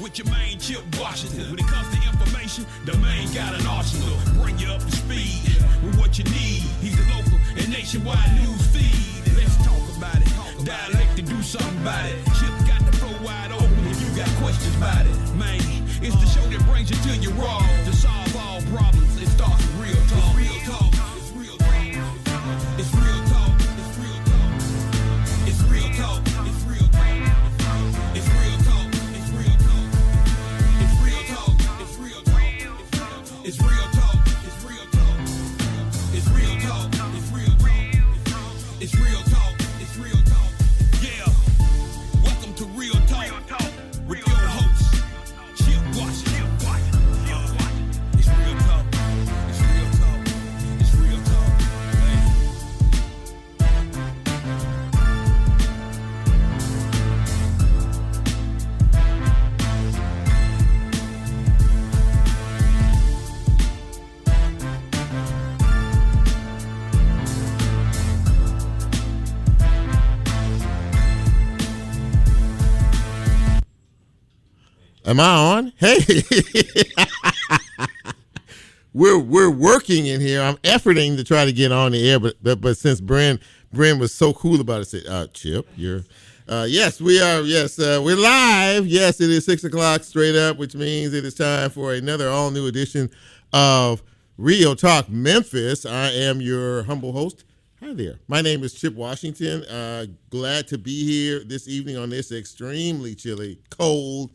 with your main Chip Washington. When it comes to information, the main got an arsenal. Bring you up to speed with what you need. He's a local and nationwide news feed. Let's talk about it. Dialect to do something about it. Chip got the flow wide open if you got questions about it. Man, it's the show that brings you to your raw. To solve all problems, it starts with real talk. Real talk. It's real talk. It's real talk. It's real talk. It's real talk. It's real talk. It's real talk. It's real talk. It's real talk. It's real talk. It's real talk. It's real talk. It's real talk. It's real talk. It's real talk. It's real talk. Yeah. Welcome to Real Talk with your host, Chip Washington. It's real talk. It's real talk. It's real talk. Am I on? Hey, we're working in here. I'm efforting to try to get on the air, but since Bren was so cool about it, said, Chip, you're. Yes, we are. Yes, we're live. Yes, it is 6:00 straight up, which means it is time for another all new edition of Real Talk Memphis. I am your humble host. Hi there. My name is Chip Washington. Glad to be here this evening on this extremely chilly, cold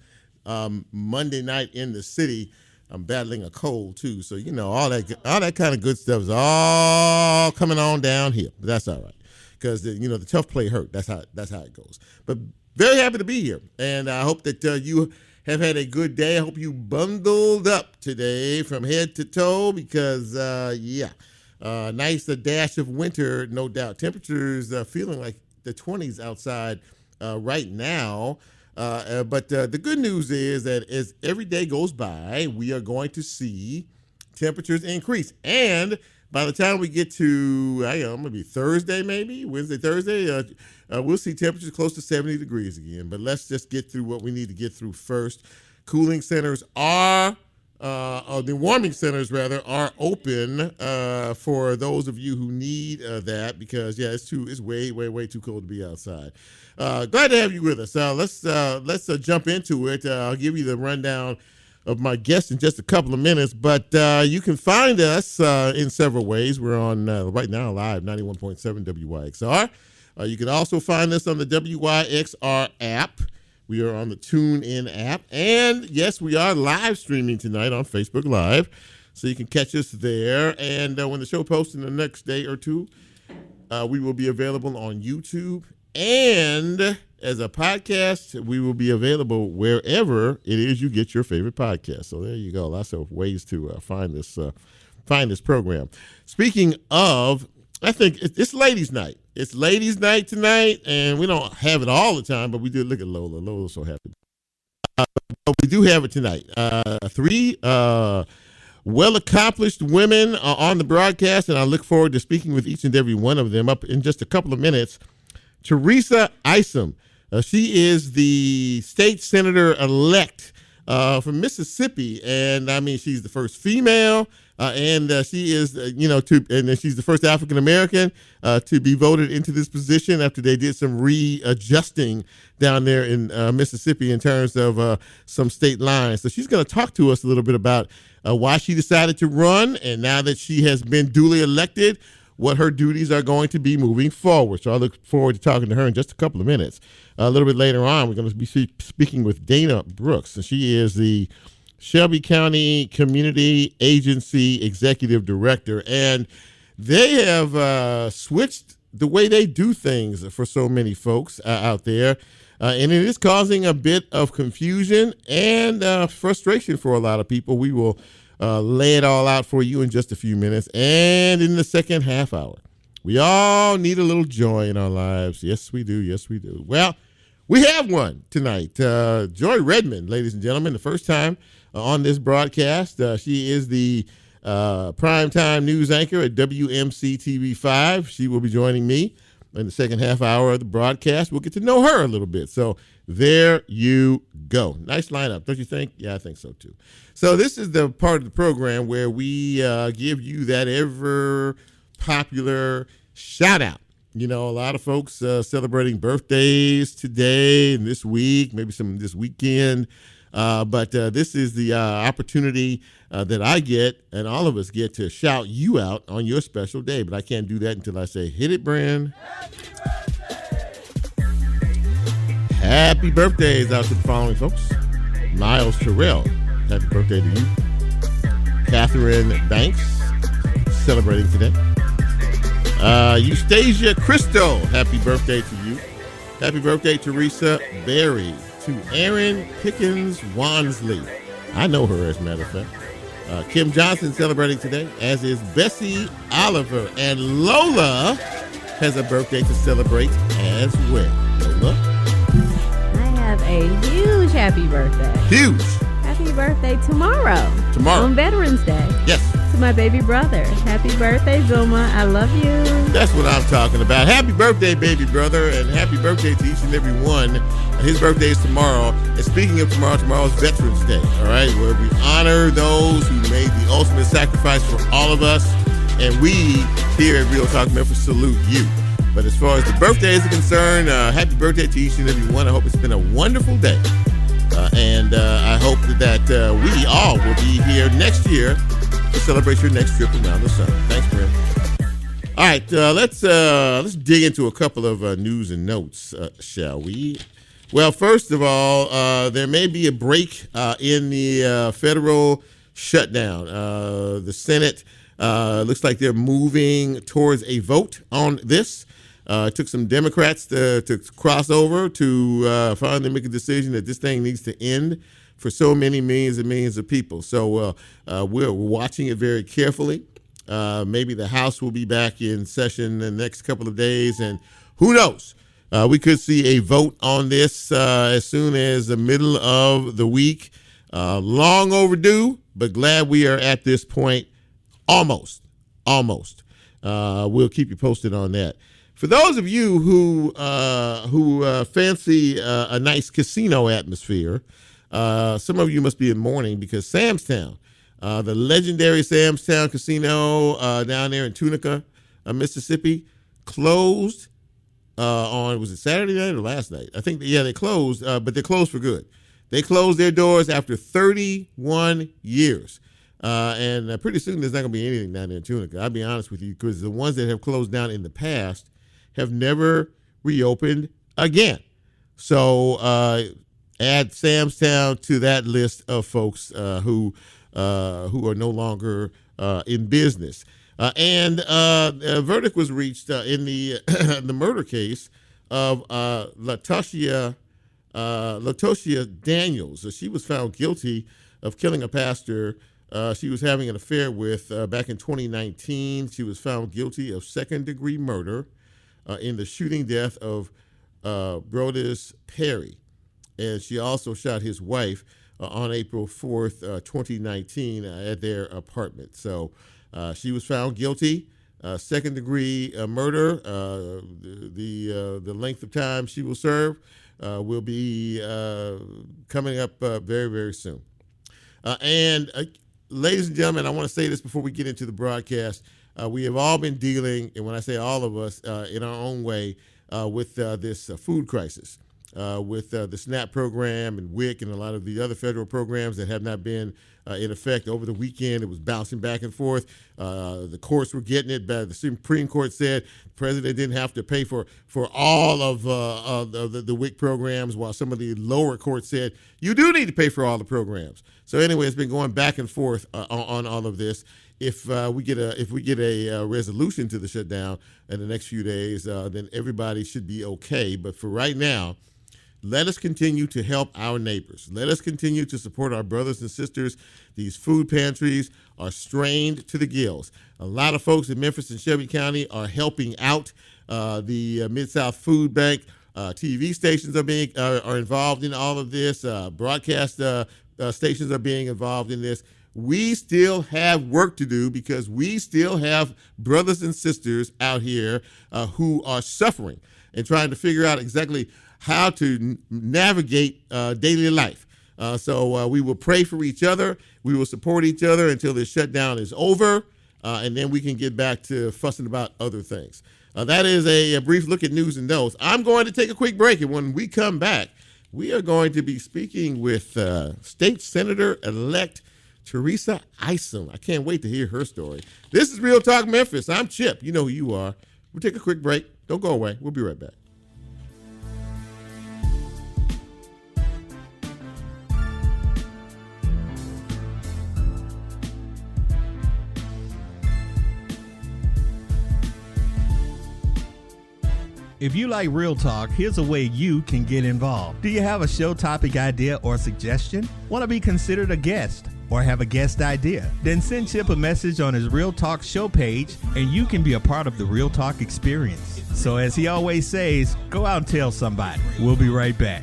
Monday night in the city. I'm battling a cold too, so you know all that kind of good stuff is all coming on downhill. But that's all right, because the tough play hurt. That's how it goes. But very happy to be here, and I hope that you have had a good day. I hope you bundled up today from head to toe, because nice a dash of winter, no doubt. Temperatures feeling like the 20s outside right now. But the good news is that as every day goes by, we are going to see temperatures increase. And by the time we get to, maybe Thursday, Wednesday, Thursday, we'll see temperatures close to 70 degrees again. But let's just get through what we need to get through first. Cooling centers the warming centers rather are open for those of you who need that, because it's way too cold to be outside. Glad to have you with us. Let's jump into it. I'll give you the rundown of my guests in just a couple of minutes, but you can find us in several ways. We're on right now live 91.7 WYXR. You can also find us on the WYXR app. We are on the TuneIn app. And, yes, we are live streaming tonight on Facebook Live, so you can catch us there. And when the show posts in the next day or two, we will be available on YouTube. And as a podcast, we will be available wherever it is you get your favorite podcast. So there you go. Lots of ways to find this program. Speaking of, I think it's ladies' night. It's ladies' night tonight, and we don't have it all the time, but we do. Look at Lola. Lola's so happy. But we do have it tonight. Three well-accomplished women are on the broadcast, and I look forward to speaking with each and every one of them up in just a couple of minutes. Theresa Isom. She is the state senator-elect from Mississippi, and she's the first female. And she is, and she's the first African-American to be voted into this position after they did some readjusting down there in Mississippi in terms of some state lines. So she's going to talk to us a little bit about why she decided to run, and now that she has been duly elected, what her duties are going to be moving forward. So I look forward to talking to her in just a couple of minutes. A little bit later on, we're going to be speaking with Dana Brooks, and she is the Shelby County Community Agency Executive Director, and they have switched the way they do things for so many folks out there, and it is causing a bit of confusion and frustration for a lot of people. We will lay it all out for you in just a few minutes, and in the second half hour, we all need a little joy in our lives. Yes, we do. Yes, we do. Well, we have one tonight. Joy Redmond, ladies and gentlemen, the first time on this broadcast. She is the primetime news anchor at WMC TV5. She will be joining me In the second half hour of the broadcast, we'll get to know her a little bit. So there you go. Nice lineup, don't you think? Yeah, I think so too. So this is the part of the program where we give you that ever popular shout out. You know, a lot of folks celebrating birthdays today and this week, maybe some this weekend. But this is the opportunity that I get and all of us get to shout you out on your special day. But I can't do that until I say, hit it, Bren. Happy birthdays out to the following folks. Miles Terrell, happy birthday to you. Catherine Banks, celebrating today. Eustasia Christo, happy birthday to you. Happy birthday, Theresa Berry. To Aaron Pickens Wansley. I know her, as a matter of fact. Kim Johnson celebrating today, as is Bessie Oliver. And Lola has a birthday to celebrate as well. Lola? I have a huge happy birthday. Huge. Happy birthday tomorrow. Tomorrow. On Veterans Day. Yes. To my baby brother. Happy birthday, Zuma. I love you. That's what I'm talking about. Happy birthday, baby brother, and happy birthday to each and every one. His birthday is tomorrow. And speaking of tomorrow, tomorrow's Veterans Day, all right, where we honor those who made the ultimate sacrifice for all of us. And we here at Real Talk Memphis salute you. But as far as the birthdays are concerned, happy birthday to each and every one. I hope it's been a wonderful day. And I hope that we all will be here next year to celebrate your next trip around the sun. Thanks, Brent. All right, let's dig into a couple of news and notes, shall we? Well, first of all, there may be a break in the federal shutdown. The Senate looks like they're moving towards a vote on this. It took some Democrats to cross over to finally make a decision that this thing needs to end for so many millions and millions of people. So we're watching it very carefully. Maybe the House will be back in session the next couple of days, and who knows? We could see a vote on this as soon as the middle of the week. Long overdue, but glad we are at this point. Almost. We'll keep you posted on that. For those of you who fancy a nice casino atmosphere, some of you must be in mourning because Sam's Town, the legendary Sam's Town Casino down there in Tunica, Mississippi, closed on, was it Saturday night or last night? I think, they closed, but they're closed for good. They closed their doors after 31 years. And pretty soon there's not going to be anything down there in Tunica. I'll be honest with you, because the ones that have closed down in the past have never reopened again. So add Sam's Town to that list of folks who are no longer in business. And a verdict was reached in the the murder case of Latoshia Daniels. So she was found guilty of killing a pastor she was having an affair with back in 2019. She was found guilty of second-degree murder in the shooting death of Brodus Perry. And she also shot his wife on April 4th, 2019 at their apartment. So she was found guilty, second-degree murder. The length of time she will serve will be coming up very, very soon. Ladies and gentlemen, I want to say this before we get into the broadcast. We have all been dealing, and when I say all of us, in our own way, with this food crisis, with the SNAP program and WIC and a lot of the other federal programs that have not been in effect. Over the weekend, it was bouncing back and forth. The courts were getting it. The Supreme Court said the president didn't have to pay for all of the WIC programs, while some of the lower courts said you do need to pay for all the programs. So anyway, it's been going back and forth on all of this. If we get a resolution to the shutdown in the next few days, then everybody should be okay. But for right now, let us continue to help our neighbors. Let us continue to support our brothers and sisters. These food pantries are strained to the gills. A lot of folks in Memphis and Shelby County are helping out the Mid-South Food Bank. TV stations are involved in all of this. Broadcast stations are being involved in this. we still have work to do because we still have brothers and sisters out here who are suffering and trying to figure out exactly how to navigate daily life. So we will pray for each other. We will support each other until this shutdown is over, and then we can get back to fussing about other things. That is a brief look at news and notes. I'm going to take a quick break, and when we come back, we are going to be speaking with State Senator-elect Theresa Isom. I can't wait to hear her story. This is Real Talk Memphis. I'm Chip. You know who you are. We'll take a quick break. Don't go away. We'll be right back. If you like Real Talk, here's a way you can get involved. Do you have a show topic idea or suggestion? Want to be considered a guest or have a guest idea? Then send Chip a message on his Real Talk show page and you can be a part of the Real Talk experience. So as he always says, go out and tell somebody. We'll be right back.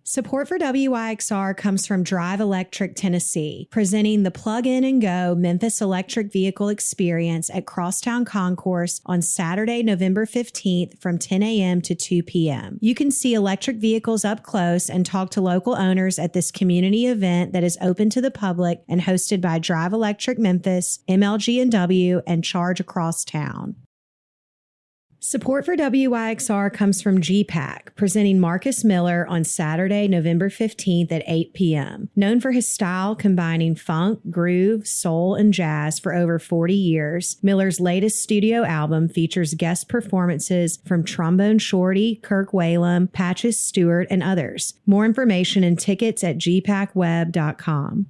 Support for WYXR comes from Drive Electric Tennessee, presenting the plug-in and go Memphis electric vehicle experience at Crosstown Concourse on Saturday, November 15th from 10 a.m. to 2 p.m. You can see electric vehicles up close and talk to local owners at this community event that is open to the public and hosted by Drive Electric Memphis, MLG&W, and Charge Across Town. Support for WYXR comes from GPAC, presenting Marcus Miller on Saturday, November 15th at 8 p.m. Known for his style combining funk, groove, soul, and jazz for over 40 years, Miller's latest studio album features guest performances from Trombone Shorty, Kirk Whalum, Patches Stewart, and others. More information and tickets at gpacweb.com.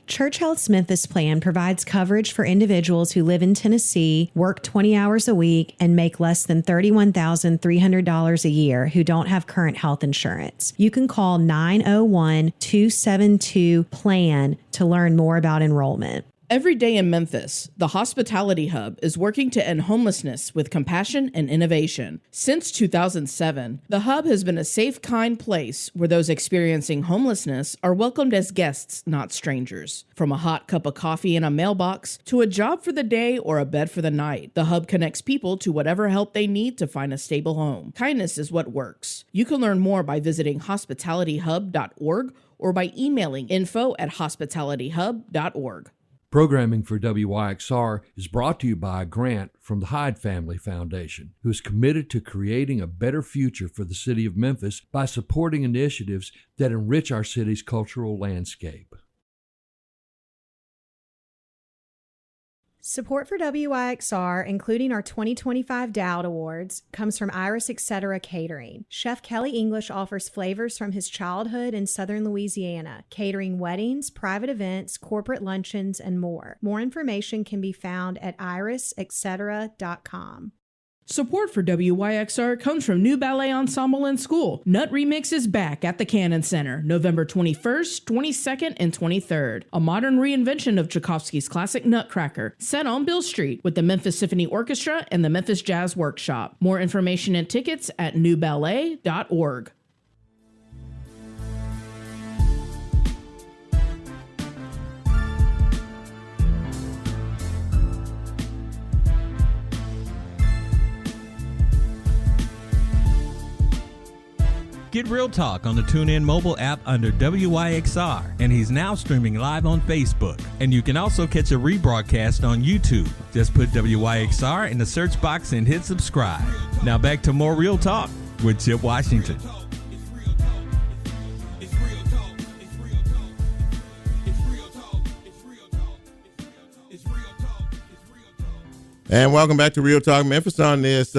Church Health's Memphis plan provides coverage for individuals who live in Tennessee, work 20 hours a week, and make less than $31,300 a year who don't have current health insurance. You can call 901-272-PLAN to learn more about enrollment. Every day in Memphis, the Hospitality Hub is working to end homelessness with compassion and innovation. Since 2007, the Hub has been a safe, kind place where those experiencing homelessness are welcomed as guests, not strangers. From a hot cup of coffee in a mailbox to a job for the day or a bed for the night, the Hub connects people to whatever help they need to find a stable home. Kindness is what works. You can learn more by visiting hospitalityhub.org or by emailing info@hospitalityhub.org. Programming for WYXR is brought to you by a grant from the Hyde Family Foundation, who is committed to creating a better future for the city of Memphis by supporting initiatives that enrich our city's cultural landscape. Support for WYXR, including our 2025 Dowd Awards, comes from Iris Etc. Catering. Chef Kelly English offers flavors from his childhood in southern Louisiana, catering weddings, private events, corporate luncheons, and more. More information can be found at irisetc.com. Support for WYXR comes from New Ballet Ensemble and School. Nut Remix is back at the Cannon Center, November 21st, 22nd, and 23rd. A modern reinvention of Tchaikovsky's classic Nutcracker, set on Bill Street with the Memphis Symphony Orchestra and the Memphis Jazz Workshop. More information and tickets at newballet.org. Get Real Talk on the TuneIn mobile app under WYXR, and he's now streaming live on Facebook. And you can also catch a rebroadcast on YouTube. Just put WYXR in the search box and hit subscribe. Now back to more Real Talk with Chip Washington. And welcome back to Real Talk Memphis on this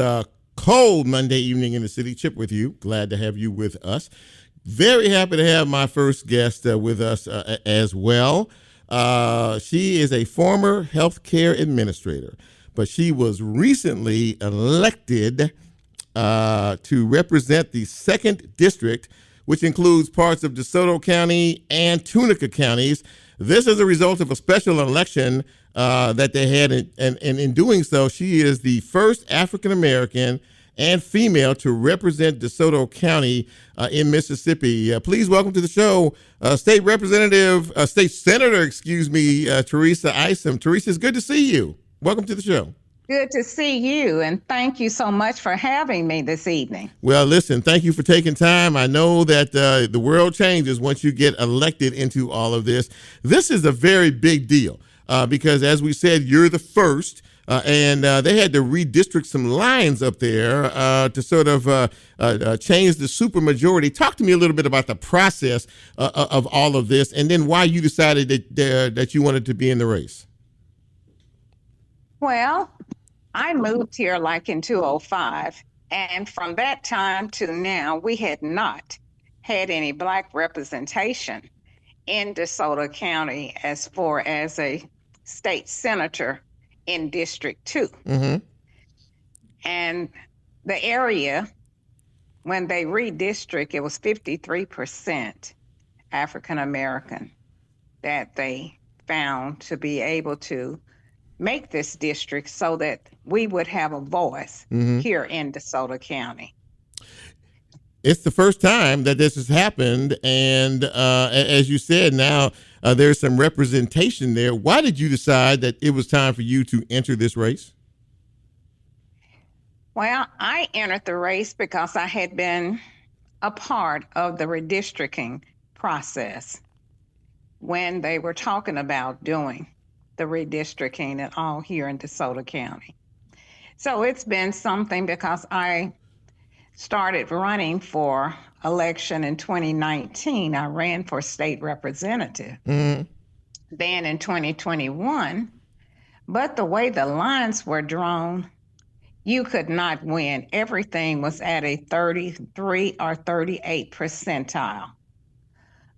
cold Monday evening in the city. Chip with you. Glad to have you with us. Very happy to have my first guest with us as well. She is a former healthcare administrator, but she was recently elected to represent the 2nd District, which includes parts of DeSoto County and Tunica counties. This is a result of a special election that they had, and in doing so, she is the first African American and female to represent DeSoto County in Mississippi. Please welcome to the show, State Senator, Theresa Isom. Theresa, it's good to see you. Welcome to the show. Good to see you, and thank you so much for having me this evening. Well, listen, thank you for taking time. I know that the world changes once you get elected into all of this. This is a very big deal because, as we said, you're the first. And they had to redistrict some lines up there to sort of change the supermajority. Talk to me a little bit about the process of all of this, and then why you decided that you wanted to be in the race. Well, I moved here like in 2005, and from that time to now, we had not had any Black representation in DeSoto County as far as a state senator in District 2. Mm-hmm. And the area, when they redistrict, it was 53% African American that they found to be able to make this district so that we would have a voice here in DeSoto County. It's the first time that this has happened, and as you said, now there's some representation there. Why did you decide that it was time for you to enter this race? Well, I entered the race because I had been a part of the redistricting process when they were talking about doing the redistricting and all here in DeSoto County. So it's been something because I started running for election in 2019. I ran for state representative. Mm-hmm. Then in 2021, but the way the lines were drawn, you could not win. Everything was at a 33 or 38 percentile.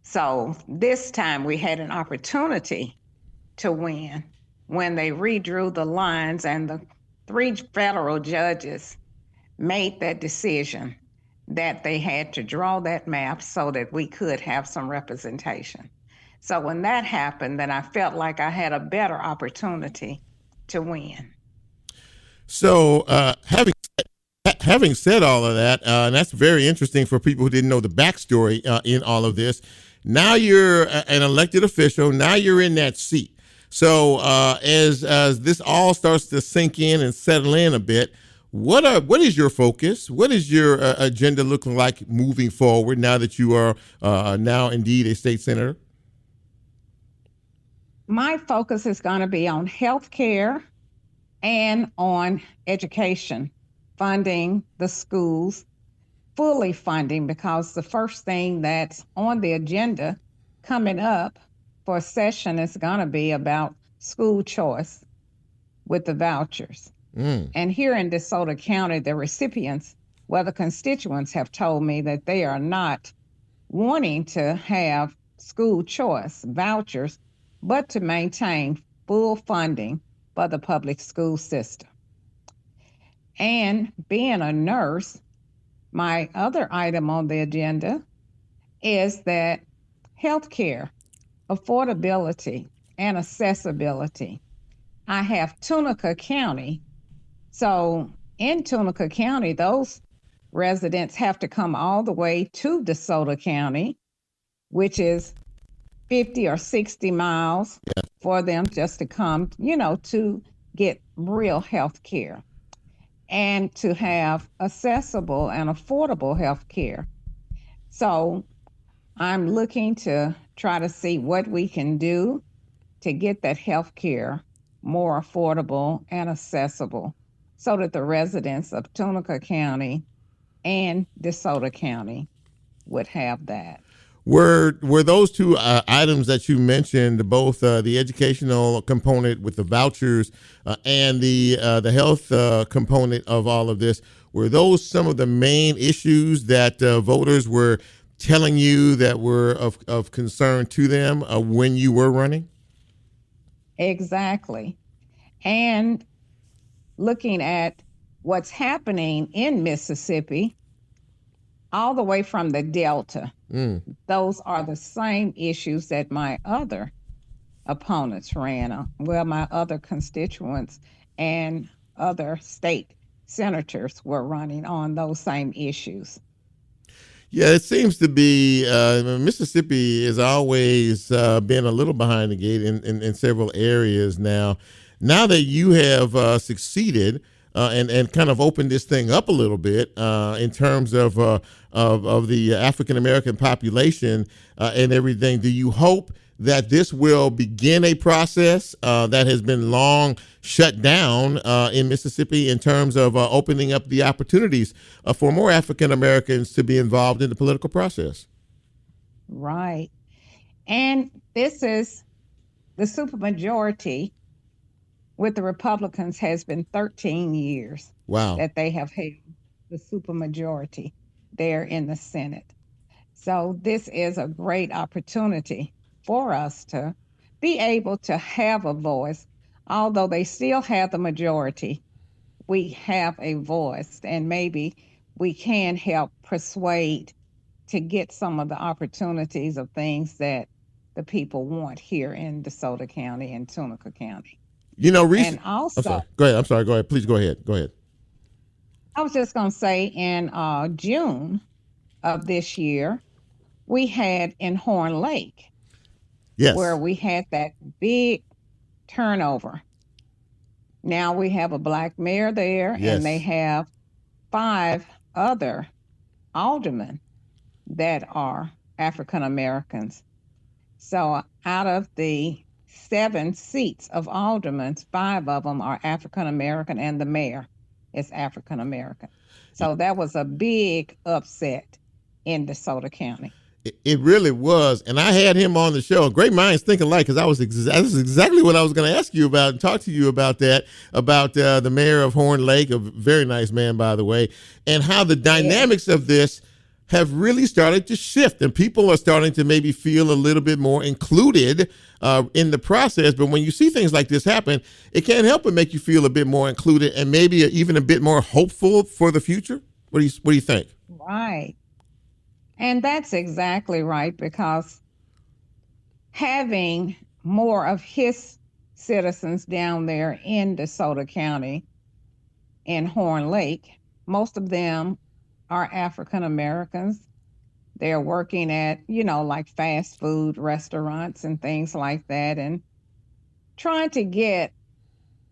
So this time we had an opportunity to win when they redrew the lines, and the 3 federal judges made that decision that they had to draw that map so that we could have some representation. So when that happened, then I felt like I had a better opportunity to win. So having said all of that, and that's very interesting for people who didn't know the backstory in all of this, now you're an elected official, now you're in that seat. So as this all starts to sink in and settle in a bit, what is your focus? What is your agenda looking like moving forward now that you are now indeed a state senator? My focus is going to be on health care and on education, funding the schools, fully funding, because the first thing that's on the agenda coming up for a session is going to be about school choice with the vouchers. And here in DeSoto County, the recipients, the constituents have told me that they are not wanting to have school choice vouchers, but to maintain full funding for the public school system. And being a nurse, my other item on the agenda is that healthcare, affordability, and accessibility. I have Tunica County. So in Tunica County, those residents have to come all the way to DeSoto County, which is 50 or 60 miles for them just to come, to get real health care and to have accessible and affordable health care. So I'm looking to try to see what we can do to get that health care more affordable and accessible so that the residents of Tunica County and DeSoto County would have that. Were those two items that you mentioned, both the educational component with the vouchers and the health component of all of this, were those some of the main issues that voters were telling you that were of concern to them when you were running? Exactly. And looking at what's happening in Mississippi, all the way from the Delta, those are the same issues that my other opponents ran on. Well, my other constituents and other state senators were running on those same issues. Yeah, it seems to be Mississippi has always been a little behind the gate in several areas now. Now that you have succeeded and kind of opened this thing up a little bit in terms of the African American population and everything, do you hope that this will begin a process that has been long shut down in Mississippi in terms of opening up the opportunities for more African Americans to be involved in the political process? Right. And this is the supermajority with the Republicans has been 13 years. Wow. That they have held the supermajority there in the Senate. So this is a great opportunity for us to be able to have a voice. Although they still have the majority, we have a voice, and maybe we can help persuade to get some of the opportunities of things that the people want here in DeSoto County and Tunica County. You know, and also, Go ahead. Please go ahead. I was just going to say in June of this year, we had in Horn Lake, yes, where we had that big turnover. Now we have a Black mayor there, yes, and they have 5 other aldermen that are African Americans. So out of the 7 seats of aldermen, 5 of them are African American, and the mayor is African American. So that was a big upset in DeSoto County. It really was, and I had him on the show. Great minds think alike, because that's exactly what I was going to ask you about and talk to you about that, about the mayor of Horn Lake, a very nice man, by the way, and how the dynamics of this have really started to shift, and people are starting to maybe feel a little bit more included in the process. But when you see things like this happen, it can't help but make you feel a bit more included and maybe even a bit more hopeful for the future. What do you think? Right. And that's exactly right, because having more of his citizens down there in DeSoto County in Horn Lake, most of them are African Americans. They're working at, like fast food restaurants and things like that, and trying to get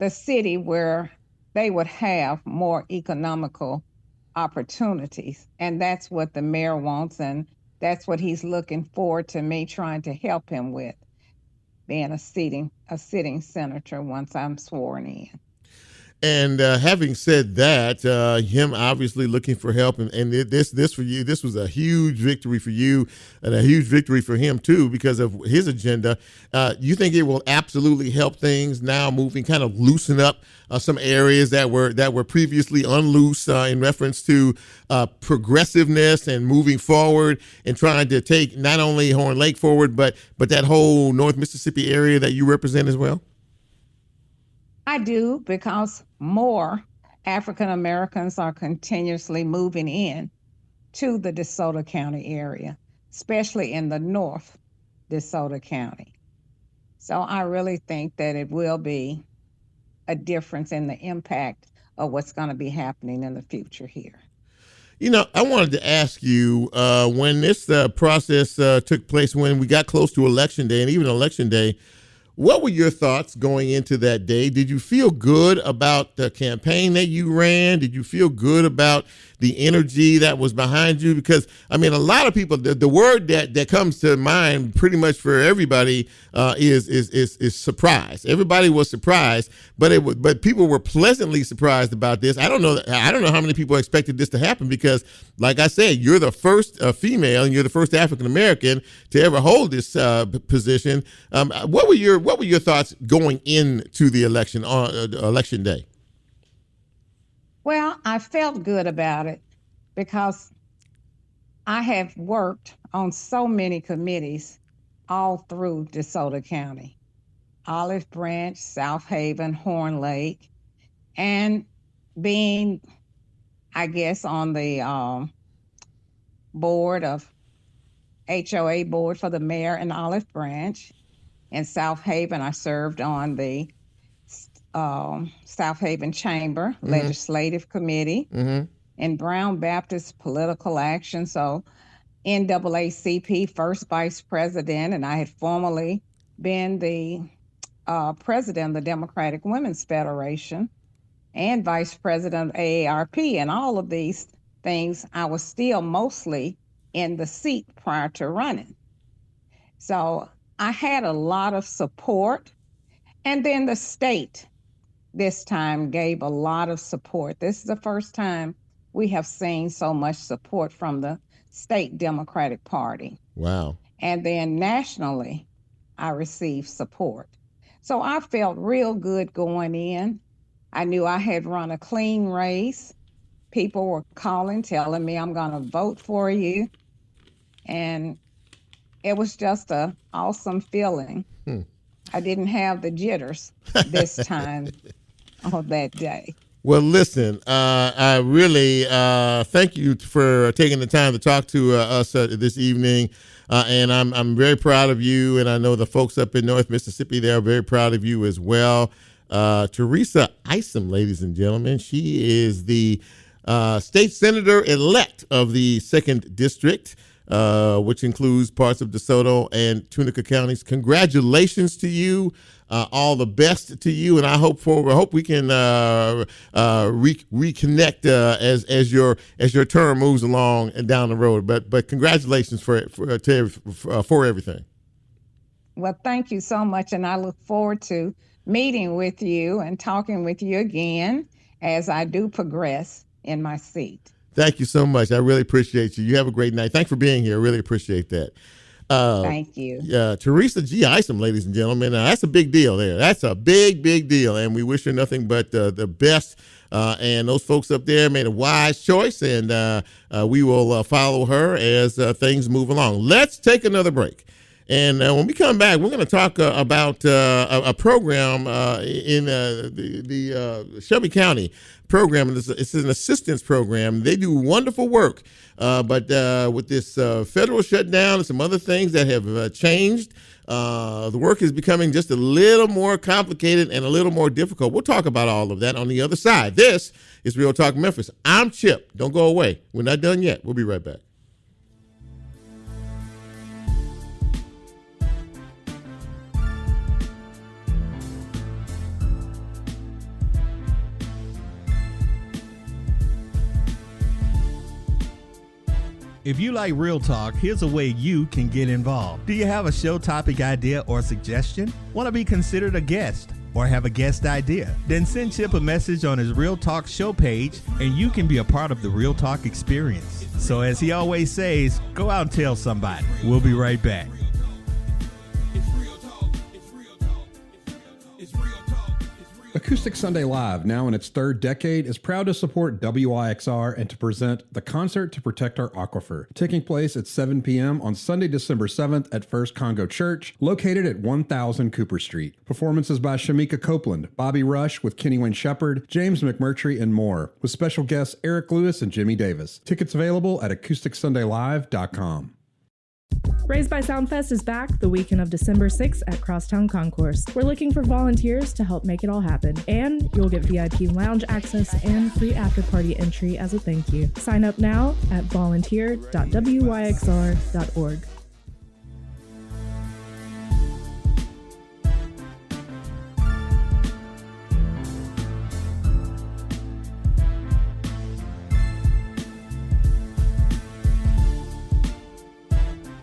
the city where they would have more economical opportunities. And that's what the mayor wants, and that's what he's looking forward to me trying to help him with, being a sitting senator once I'm sworn in. And having said that, him obviously looking for help, and this for you, this was a huge victory for you and a huge victory for him too, because of his agenda. You think it will absolutely help things now moving, kind of loosen up some areas that were previously unloose in reference to progressiveness and moving forward and trying to take not only Horn Lake forward, but that whole North Mississippi area that you represent as well? I do, because more African Americans are continuously moving in to the DeSoto County area, especially in the North DeSoto County. So I really think that it will be a difference in the impact of what's going to be happening in the future here. I wanted to ask you, when this process took place, when we got close to Election Day and even Election Day, what were your thoughts going into that day? Did you feel good about the campaign that you ran? Did you feel good about the energy that was behind you? Because, a lot of people, the word that comes to mind pretty much for everybody is surprise. Everybody was surprised, but people were pleasantly surprised about this. I don't know how many people expected this to happen, because, like I said, you're the first female and you're the first African American to ever hold this position. What were your thoughts going into the election on Election Day? Well, I felt good about it, because I have worked on so many committees all through DeSoto County, Olive Branch, South Haven, Horn Lake, and being, I guess, on the board of HOA board for the mayor in Olive Branch. In South Haven, I served on the South Haven Chamber Legislative Committee. In Brown Baptist Political Action, so NAACP first vice president, and I had formerly been the president of the Democratic Women's Federation and vice president of AARP. And all of these things, I was still mostly in the seat prior to running. So I had a lot of support. And then the state this time gave a lot of support. This is the first time we have seen so much support from the state Democratic Party. Wow. And then nationally, I received support. So I felt real good going in. I knew I had run a clean race. People were calling, telling me, I'm going to vote for you. And it was just an awesome feeling. I didn't have the jitters this time on that day. Well, listen, I really thank you for taking the time to talk to us this evening. And I'm very proud of you. And I know the folks up in North Mississippi, they're very proud of you as well. Theresa Isom, ladies and gentlemen, she is the state senator-elect of the 2nd District, which includes parts of DeSoto and Tunica counties. Congratulations to you. All the best to you, and I hope we can reconnect as your term moves along and down the road. But congratulations for everything. Well, thank you so much, and I look forward to meeting with you and talking with you again as I do progress in my seat. Thank you so much. I really appreciate you. You have a great night. Thanks for being here. I really appreciate that. Thank you. Theresa G. Isom, ladies and gentlemen. That's a big deal there. That's a big deal. And we wish her nothing but the best. And those folks up there made a wise choice. And we will follow her as things move along. Let's take another break. And when we come back, we're going to talk about a program in the Shelby County program. It's an assistance program. They do wonderful work. But with this federal shutdown and some other things that have changed, the work is becoming just a little more complicated and a little more difficult. We'll talk about all of that on the other side. This is Real Talk Memphis. I'm Chip. Don't go away. We're not done yet. We'll be right back. If you like Real Talk, here's a way you can get involved. Do you have a show topic idea or suggestion? Want to be considered a guest or have a guest idea? Then send Chip a message on his Real Talk show page and you can be a part of the Real Talk experience. So as he always says, go out and tell somebody. We'll be right back. Acoustic Sunday Live, now in its 3rd decade, is proud to support WYXR and to present the Concert to Protect Our Aquifer, taking place at 7 p.m. on Sunday, December 7th at First Congo Church, located at 1000 Cooper Street. Performances by Shamika Copeland, Bobby Rush with Kenny Wayne Shepherd, James McMurtry, and more, with special guests Eric Lewis and Jimmy Davis. Tickets available at acousticsundaylive.com. Raised by Soundfest is back the weekend of December 6th at Crosstown Concourse. We're looking for volunteers to help make it all happen, and you'll get VIP lounge access and free after-party entry as a thank you. Sign up now at volunteer.wyxr.org.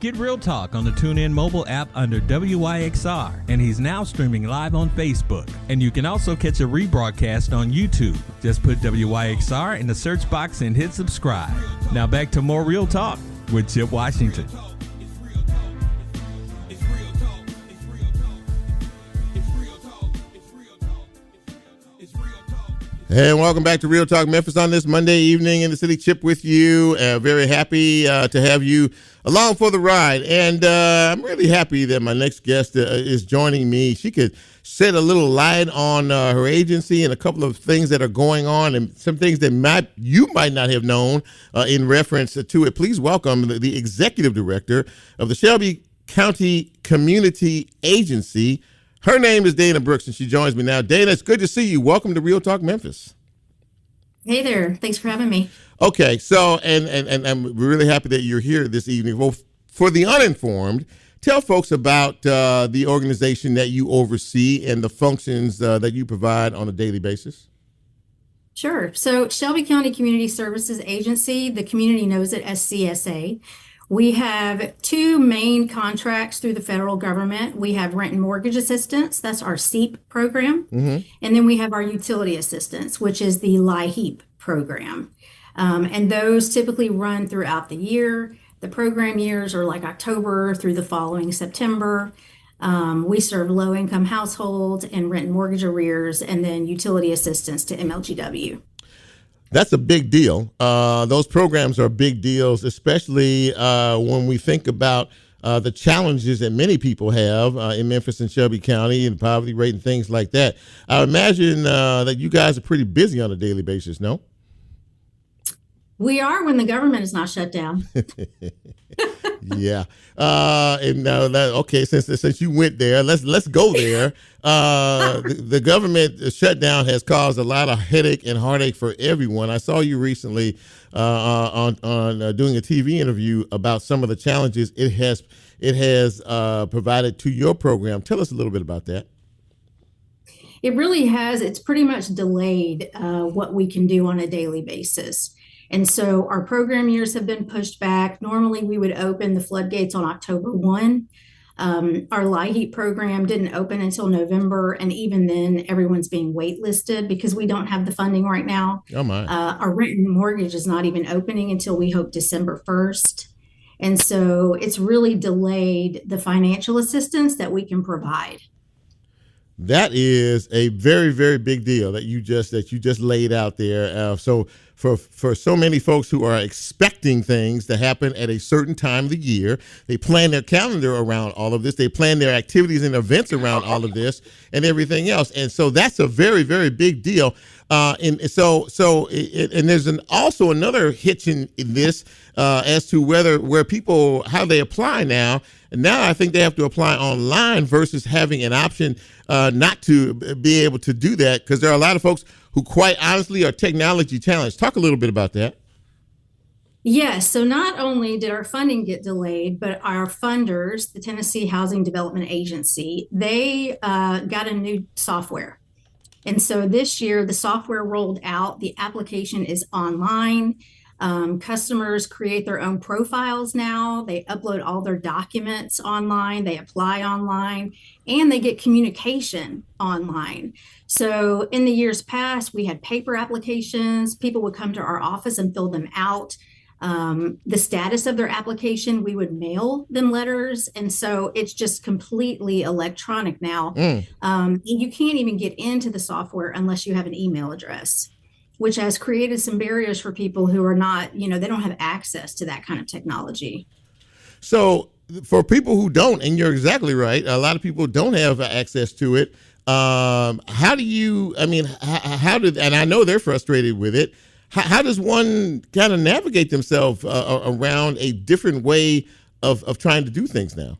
Get Real Talk on the TuneIn mobile app under WYXR, and he's now streaming live on Facebook. And you can also catch a rebroadcast on YouTube. Just put WYXR in the search box and hit subscribe. Now back to more Real Talk with Chip Washington. And welcome back to Real Talk Memphis on this Monday evening in the city. Chip with you. Very happy to have you along for the ride. And I'm really happy that my next guest is joining me. She could shed a little light on her agency and a couple of things that are going on and some things that you might not have known in reference to it. Please welcome the executive director of the Shelby County Community Agency. Her name is Dana Brooks, and she joins me now. Dana, it's good to see you. Welcome to Real Talk Memphis. Hey there. Thanks for having me. Okay, so and I'm really happy that you're here this evening. Well, for the uninformed, tell folks about the organization that you oversee and the functions that you provide on a daily basis. Sure. So Shelby County Community Services Agency, the community knows it as CSA. We have two main contracts through the federal government. We have rent and mortgage assistance, that's our SEEP program. And then we have our utility assistance, which is the LIHEAP program. And those typically run throughout the year. The program years are like October through the following September. We serve low-income households and rent and mortgage arrears, and then utility assistance to MLGW. That's a big deal. Those programs are big deals, especially when we think about the challenges that many people have in Memphis and Shelby County and poverty rate and things like that. I imagine that you guys are pretty busy on a daily basis, no? We are when the government is not shut down. Yeah. Okay, since you went there, let's go there. The government shutdown has caused a lot of headache and heartache for everyone. I saw you recently on doing a TV interview about some of the challenges it has provided to your program. Tell us a little bit about that. It really has. It's pretty much delayed what we can do on a daily basis. And so our program years have been pushed back. Normally we would open the floodgates on October 1. Our LIHEAP program didn't open until November. And even then everyone's being waitlisted because we don't have the funding right now. Oh my. Our rent and mortgage is not even opening until we hope December 1st. And so it's really delayed the financial assistance that we can provide. That is a very, very big deal that you just laid out there. So for so many folks who are expecting things to happen at a certain time of the year, they plan their calendar around all of this. They plan their activities and events around all of this and everything else. And so that's a very, very big deal. And there's also another hitch in this as to where people, how they apply now. And now I think they have to apply online versus having an option not to be able to do that, because there are a lot of folks who quite honestly are technology challenged. Talk a little bit about that. Yes. So not only did our funding get delayed, but our funders, the Tennessee Housing Development Agency, they got a new software. And so this year the software rolled out, the application is online. Customers create their own profiles now. They upload all their documents online, they apply online, and they get communication online. So in the years past, we had paper applications. People would come to our office and fill them out. The status of their application, we would mail them letters. And so it's just completely electronic now. And you can't even get into the software unless you have an email address, which has created some barriers for people who are not, they don't have access to that kind of technology. So for people who don't, and you're exactly right, a lot of people don't have access to it. How do you, and I know they're frustrated with it. How does one kind of navigate themselves around a different way of trying to do things now?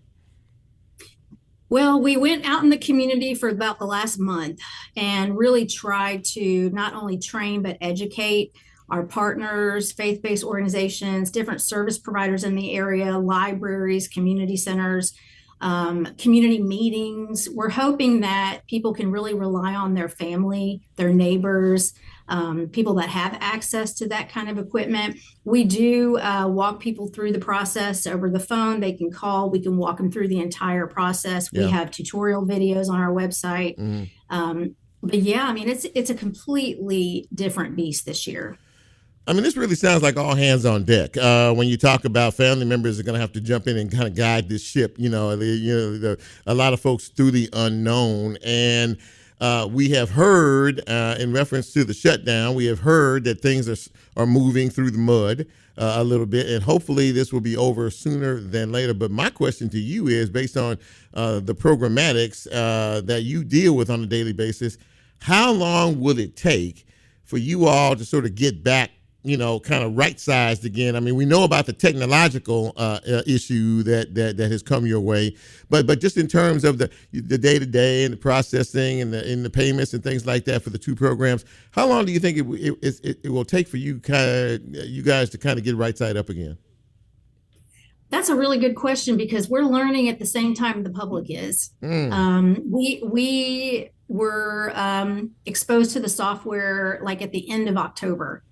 Well, we went out in the community for about the last month and really tried to not only train, but educate our partners, faith-based organizations, different service providers in the area, libraries, community centers, community meetings. We're hoping that people can really rely on their family, their neighbors, people that have access to that kind of equipment. We do walk people through the process over the phone. They can call. We can walk them through the entire process. We have tutorial videos on our website. But yeah, it's a completely different beast this year. This really sounds like all hands on deck. When you talk about family members are going to have to jump in and kind of guide this ship, a lot of folks through the unknown. And we have heard, in reference to the shutdown, we have heard that things are moving through the mud a little bit, and hopefully this will be over sooner than later. But my question to you is, based on the programmatics that you deal with on a daily basis, how long will it take for you all to sort of get back kind of right-sized again? I mean, we know about the technological issue that has come your way, but just in terms of the day-to-day and the processing and the payments and things like that for the two programs, how long do you think it will take for you guys to kind of get right side up again? That's a really good question because we're learning at the same time the public is. We were exposed to the software like at the end of October.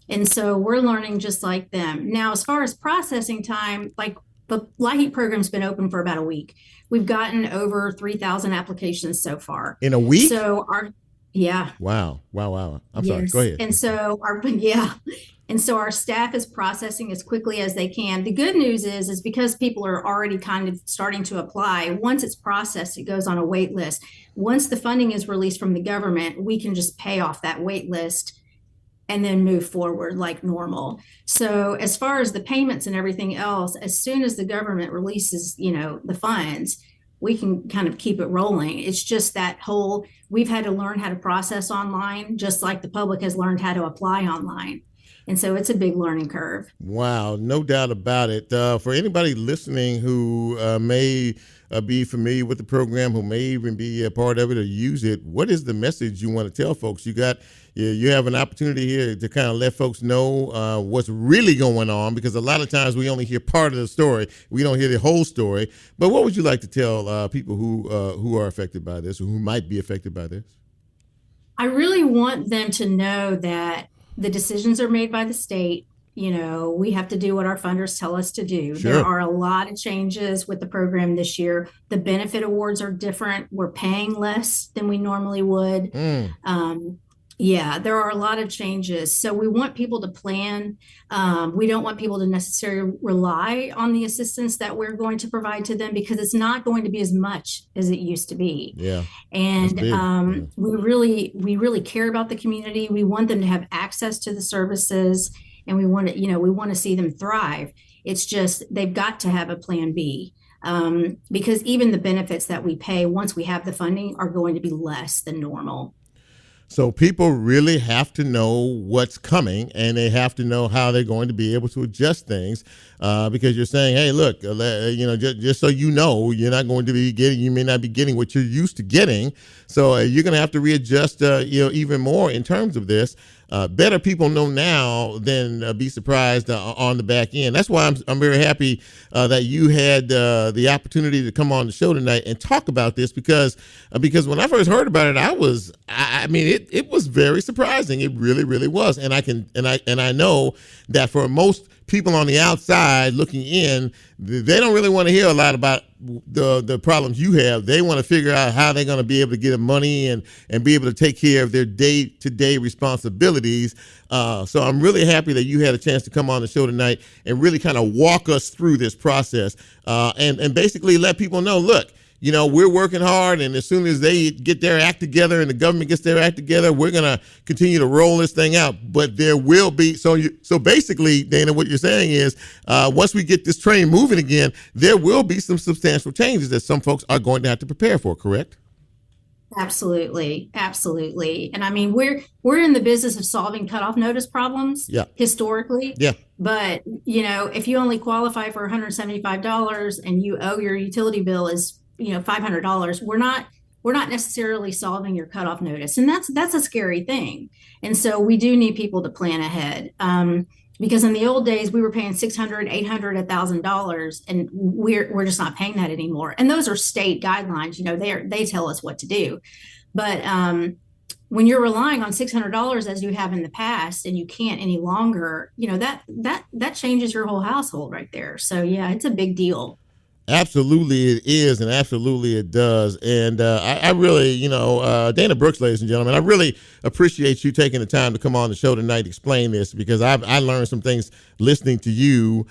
And so we're learning just like them. Now, as far as processing time, like the LIHEAP program's been open for about a week. We've gotten over 3,000 applications so far. In a week? So yeah. Wow. I'm sorry. Go ahead. And so our staff is processing as quickly as they can. The good news is because people are already kind of starting to apply, once it's processed, it goes on a wait list. Once the funding is released from the government, we can just pay off that wait list and then move forward like normal. So as far as the payments and everything else, as soon as the government releases, the funds, we can kind of keep it rolling. It's just we've had to learn how to process online, just like the public has learned how to apply online. And so it's a big learning curve. Wow, no doubt about it. For anybody listening who may be familiar with the program, who may even be a part of it or use it, what is the message you want to tell folks? You have an opportunity here to kind of let folks know what's really going on, because a lot of times we only hear part of the story. We don't hear the whole story. But what would you like to tell people who are affected by this or who might be affected by this? I really want them to know that the decisions are made by the state. We have to do what our funders tell us to do. Sure. There are a lot of changes with the program this year. The benefit awards are different. We're paying less than we normally would. There are a lot of changes. So we want people to plan. We don't want people to necessarily rely on the assistance that we're going to provide to them, because it's not going to be as much as it used to be. Yeah. And we really care about the community. We want them to have access to the services, and we want to see them thrive. It's just they've got to have a plan B. Because even the benefits that we pay once we have the funding are going to be less than normal. So people really have to know what's coming, and they have to know how they're going to be able to adjust things, because you're saying, hey, look, just so you know, you may not be getting what you're used to getting. So you're going to have to readjust, even more in terms of this. Better people know now than be surprised on the back end. That's why I'm very happy that you had the opportunity to come on the show tonight and talk about this, because when I first heard about it, it was very surprising. It really, really was. And I know that for most people on the outside looking in, they don't really want to hear a lot about the problems you have. They want to figure out how they're going to be able to get the money and be able to take care of their day-to-day responsibilities. So I'm really happy that you had a chance to come on the show tonight and really kind of walk us through this process, and basically let people know, look, we're working hard, and as soon as they get their act together and the government gets their act together, we're going to continue to roll this thing out. But there will be, so basically, Dana, what you're saying is, once we get this train moving again, there will be some substantial changes that some folks are going to have to prepare for, correct? Absolutely. And I mean, we're in the business of solving cutoff notice problems historically. Yeah. But, if you only qualify for $175 and you owe your utility bill is $500, we're not necessarily solving your cutoff notice. And that's a scary thing. And so we do need people to plan ahead. Because in the old days, we were paying $600, $800, $1,000, and we're just not paying that anymore. And those are state guidelines. They tell us what to do. But when you're relying on $600 as you have in the past, and you can't any longer, that changes your whole household right there. So yeah, it's a big deal. Absolutely it is, and absolutely it does. And I really, Dana Brooks, ladies and gentlemen, I really appreciate you taking the time to come on the show tonight to explain this, because I learned some things listening to you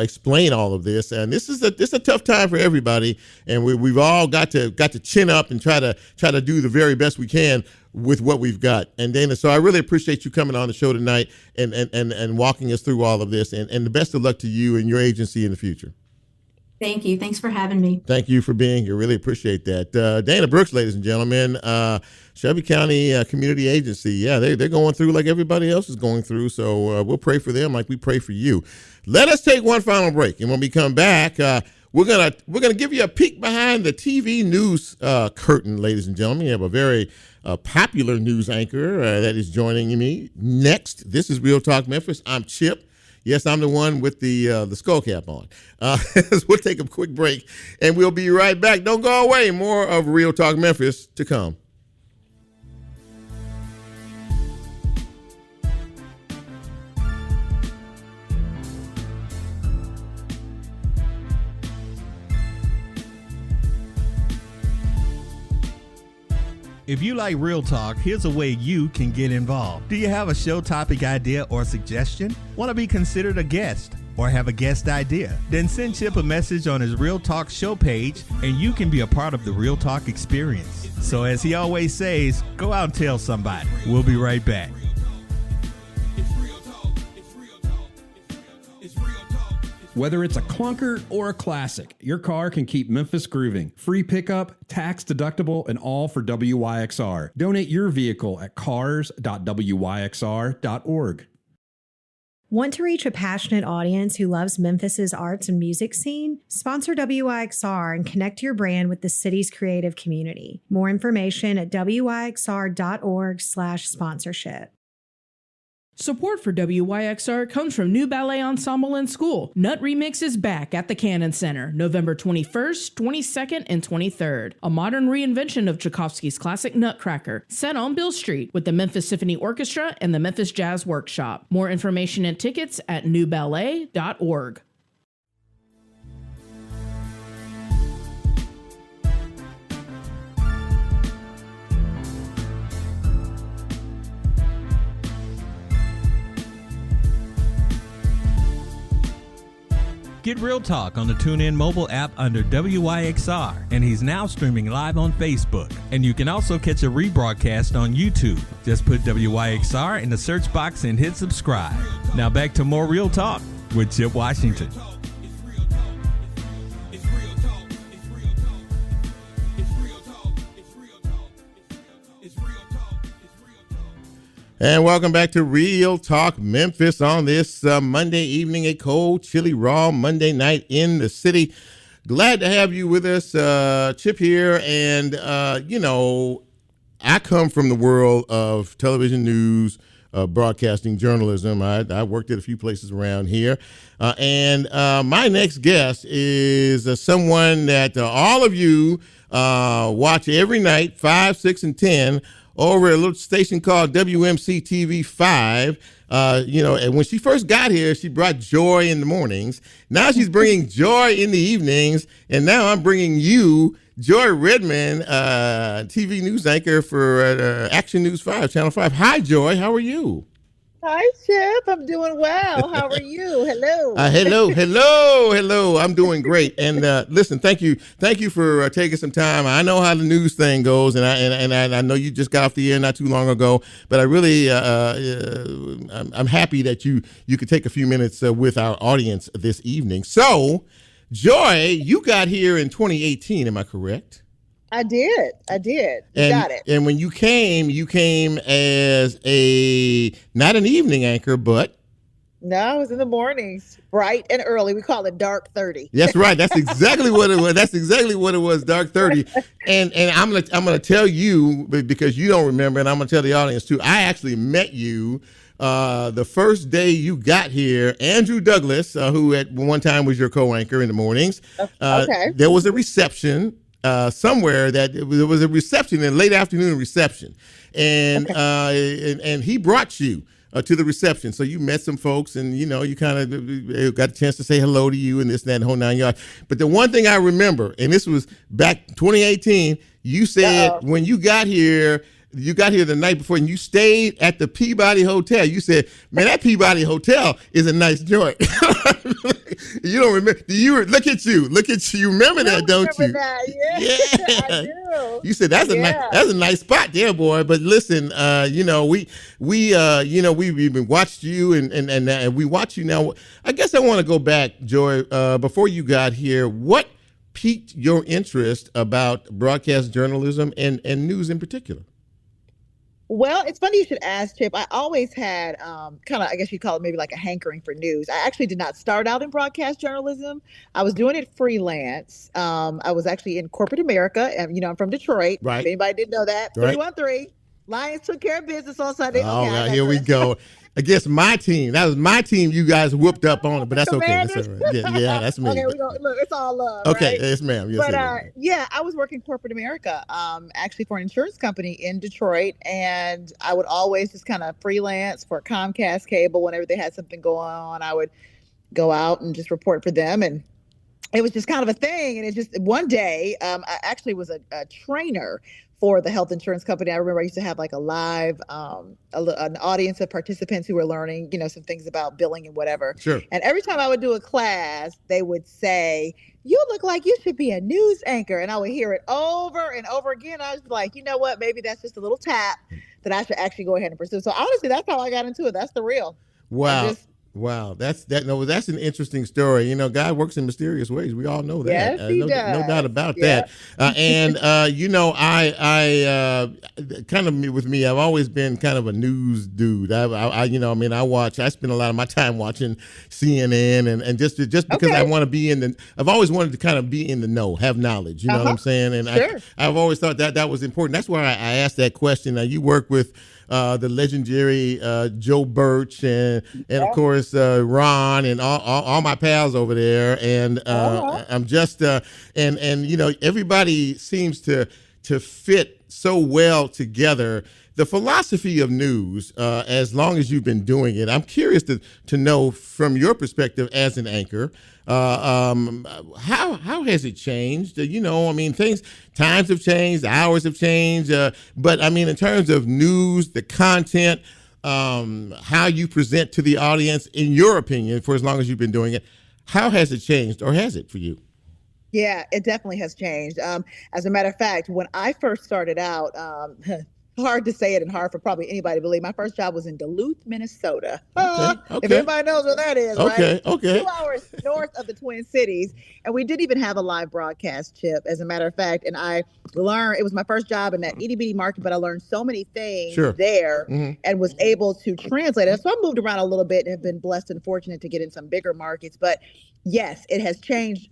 explain all of this. And this is a tough time for everybody, and we've all got to chin up and try to do the very best we can with what we've got. And Dana, so I really appreciate you coming on the show tonight and walking us through all of this, and the best of luck to you and your agency in the future. Thank you. Thanks for having me. Thank you for being here. Really appreciate that. Dana Brooks, ladies and gentlemen, Shelby County Community Agency. Yeah, they're going through like everybody else is going through. So we'll pray for them like we pray for you. Let us take one final break, and when we come back, we're gonna give you a peek behind the TV news curtain, ladies and gentlemen. We have a very popular news anchor that is joining me next. This is Real Talk Memphis. I'm Chip. Yes, I'm the one with the skull cap on. We'll take a quick break, and we'll be right back. Don't go away. More of Real Talk Memphis to come. If you like Real Talk, here's a way you can get involved. Do you have a show topic idea or suggestion? Want to be considered a guest or have a guest idea? Then send Chip a message on his Real Talk show page and you can be a part of the Real Talk experience. So as he always says, go out and tell somebody. We'll be right back. Whether it's a clunker or a classic, your car can keep Memphis grooving. Free pickup, tax deductible, and all for WYXR. Donate your vehicle at cars.wyxr.org. Want to reach a passionate audience who loves Memphis's arts and music scene? Sponsor WYXR and connect your brand with the city's creative community. More information at wyxr.org/sponsorship. Support for WYXR comes from New Ballet Ensemble and School. Nut Remix is back at the Cannon Center, November 21st, 22nd, and 23rd. A modern reinvention of Tchaikovsky's classic Nutcracker, set on Bill Street with the Memphis Symphony Orchestra and the Memphis Jazz Workshop. More information and tickets at newballet.org. Get Real Talk on the TuneIn mobile app under WYXR, and he's now streaming live on Facebook. And you can also catch a rebroadcast on YouTube. Just put WYXR in the search box and hit subscribe. Now back to more Real Talk with Chip Washington. And welcome back to Real Talk Memphis on this Monday evening, a cold, chilly, raw Monday night in the city. Glad to have you with us, Chip here. And, I come from the world of television news, broadcasting, journalism. I worked at a few places around here. And my next guest is someone that all of you watch every night, 5, 6, and 10, over at a little station called WMC TV 5. And when she first got here, she brought joy in the mornings. Now she's bringing joy in the evenings. And now I'm bringing you Joy Redmond, TV news anchor for Action News 5, Channel 5. Hi, Joy. How are you? Hi, Chip. I'm doing well. How are you? Hello. Hello. I'm doing great. And listen, thank you for taking some time. I know how the news thing goes, and I know you just got off the air not too long ago. But I really, I'm happy that you could take a few minutes with our audience this evening. So, Joy, you got here in 2018. Am I correct? I did. You got it. And when you came as not an evening anchor, but no, I was in the mornings, bright and early. We call it dark 30. That's right. That's exactly what it was. Dark 30. And I'm gonna tell you, because you don't remember, and I'm gonna tell the audience too. I actually met you the first day you got here. Andrew Douglas, who at one time was your co-anchor in the mornings. Okay. There was a reception. Somewhere that there was a reception, a late afternoon reception, and and he brought you to the reception. So you met some folks, and you kind of got a chance to say hello to you and this and that and the whole 9 yards. But the one thing I remember, and this was back 2018, you said when you got here, you got here the night before and you stayed at the Peabody Hotel. You said, man, that Peabody Hotel is a nice joint. You don't remember? Look at you. You remember that, don't you? That. Yeah, I do. You said that's a nice spot there, boy. But listen, we've been watched you and we watch you now. I guess I want to go back, Joy, before you got here. What piqued your interest about broadcast journalism and news in particular? Well, it's funny you should ask, Chip. I always had kind of, I guess you'd call it maybe like a hankering for news. I actually did not start out in broadcast journalism. I was doing it freelance. I was actually in corporate America, and I'm from Detroit. Right. If anybody didn't know that, right. 313. Lions took care of business on Sunday. All right, here we go. Against my team. That was my team. You guys whooped up on it, but that's okay. That's all right. Yeah, that's me. Okay, look, it's all love. Okay, right? Yes, ma'am. Yes, but ma'am. yeah, I was working corporate America, actually for an insurance company in Detroit, and I would always just kind of freelance for Comcast Cable whenever they had something going on. I would go out and just report for them, and it was just kind of a thing. And it just one day, I actually was a trainer for the health insurance company. I remember I used to have like a live, an audience of participants who were learning, some things about billing and whatever. Sure. And every time I would do a class, they would say, "You look like you should be a news anchor." And I would hear it over and over again. I was like, you know what? Maybe that's just a little tap that I should actually go ahead and pursue. So honestly, that's how I got into it. That's the real. Wow. Wow, that's an interesting story. God works in mysterious ways. We all know that. Yes, he does. No doubt about that. And I kind of with me, I've always been kind of a news dude. I spend a lot of my time watching CNN and just because I want to be I've always wanted to kind of be in the know, have knowledge. You know what I'm saying? And sure. I've always thought that was important. That's why I asked that question. Now, you work with the legendary Joe Birch and of course Ron and all my pals over there, and I'm just everybody seems to fit so well together. The philosophy of news, as long as you've been doing it, I'm curious to know from your perspective as an anchor, how has it changed? Times have changed, hours have changed, but in terms of news, the content, how you present to the audience, in your opinion, for as long as you've been doing it, how has it changed, or has it for you? Yeah, it definitely has changed. As a matter of fact, when I first started out, hard to say it and hard for probably anybody to believe, my first job was in Duluth, Minnesota. Okay. If anybody knows where that is, right? Okay. 2 hours north of the Twin Cities. And we didn't even have a live broadcast, Chip, as a matter of fact. And I learned, it was my first job in that itty bitty market, but I learned so many things there and was able to translate it. So I moved around a little bit and have been blessed and fortunate to get in some bigger markets. But yes, it has changed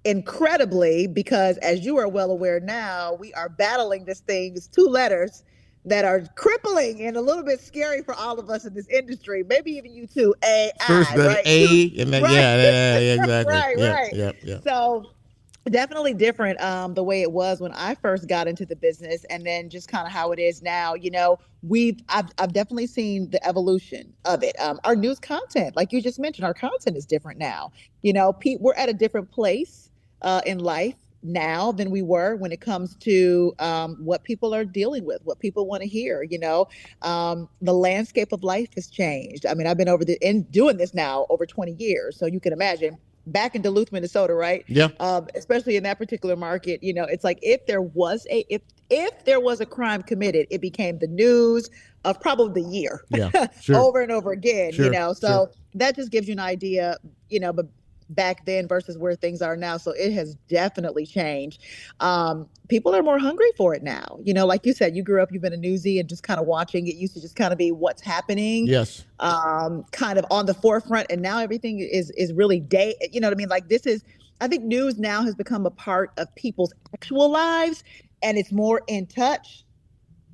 incredibly, because as you are well aware now, we are battling this thing, it's 2 letters that are crippling and a little bit scary for all of us in this industry. Maybe even you too. AI. First the right? A and then, yeah, exactly. Right. Yeah. So definitely different the way it was when I first got into the business, and then just kind of how it is now. I've definitely seen the evolution of it. Our news content, like you just mentioned, our content is different now. We're at a different place in life now than we were when it comes to what people are dealing with, what people want to hear. The landscape of life has changed. I've been doing this now over 20 years. So you can imagine back in Duluth, Minnesota, right? Yeah. Especially in that particular market, it's like if there was a crime committed, it became the news of probably the year. Yeah, sure. Over and over again, Sure, so that just gives you an idea, but back then versus where things are now. So it has definitely changed. People are more hungry for it now. Like you said, you grew up, you've been a newsie and just kind of watching. It used to just kind of be what's happening. Yes. Kind of on the forefront. And now everything is really you know what I mean? Like I think news now has become a part of people's actual lives, and it's more in touch.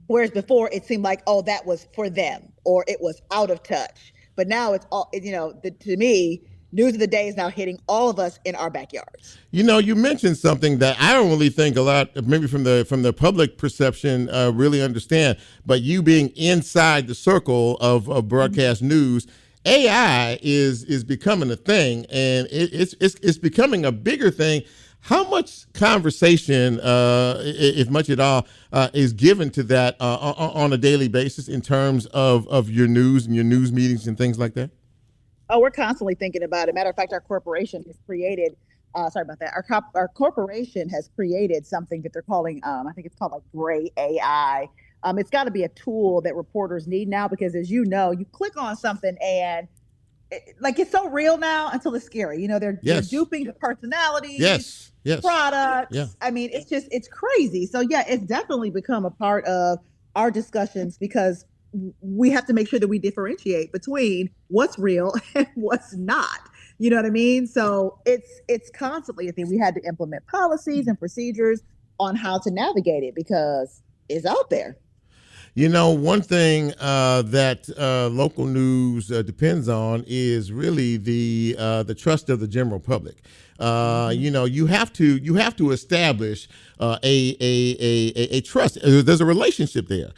Whereas before it seemed like, oh, that was for them, or it was out of touch. But now it's all, to me, news of the day is now hitting all of us in our backyards. You mentioned something that I don't really think a lot, maybe from the public perception, really understand. But you being inside the circle of broadcast news, AI is becoming a thing, and it's becoming a bigger thing. How much conversation, if much at all, is given to that on a daily basis in terms of your news and your news meetings and things like that? Oh, we're constantly thinking about it. Matter of fact, our corporation has created. Sorry about that. Our corporation has created something that they're calling. I think it's called like Gray AI. It's got to be a tool that reporters need now because, as you know, you click on something and it's so real now until it's scary. They're duping the personalities. Yes. Products. Yeah. I mean, it's crazy. So yeah, it's definitely become a part of our discussions because we have to make sure that we differentiate between what's real and what's not. You know what I mean? So it's constantly a thing. We had to implement policies and procedures on how to navigate it because it's out there. One thing that local news depends on is really the trust of the general public. You have to establish a trust. There's a relationship there.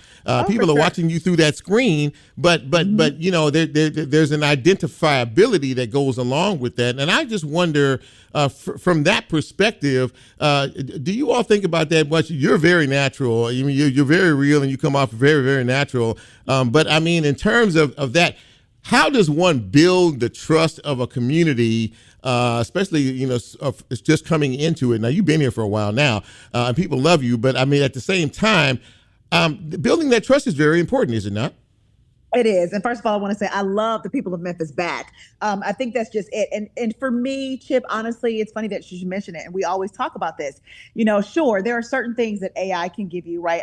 People are watching you through that screen, but there's an identifiability that goes along with that. And I just wonder, from that perspective, do you all think about that much? You're very natural. I mean, you're very real, and you come off very, very natural. But I mean, in terms of that, how does one build the trust of a community? Especially, it's just coming into it. Now, you've been here for a while now, and people love you. But I mean, at the same time, building that trust is very important, is it not? It is. And first of all, I want to say I love the people of Memphis back. I think that's just it. And for me, Chip, honestly, it's funny that you should mention it. And we always talk about this. Sure, there are certain things that AI can give you, right?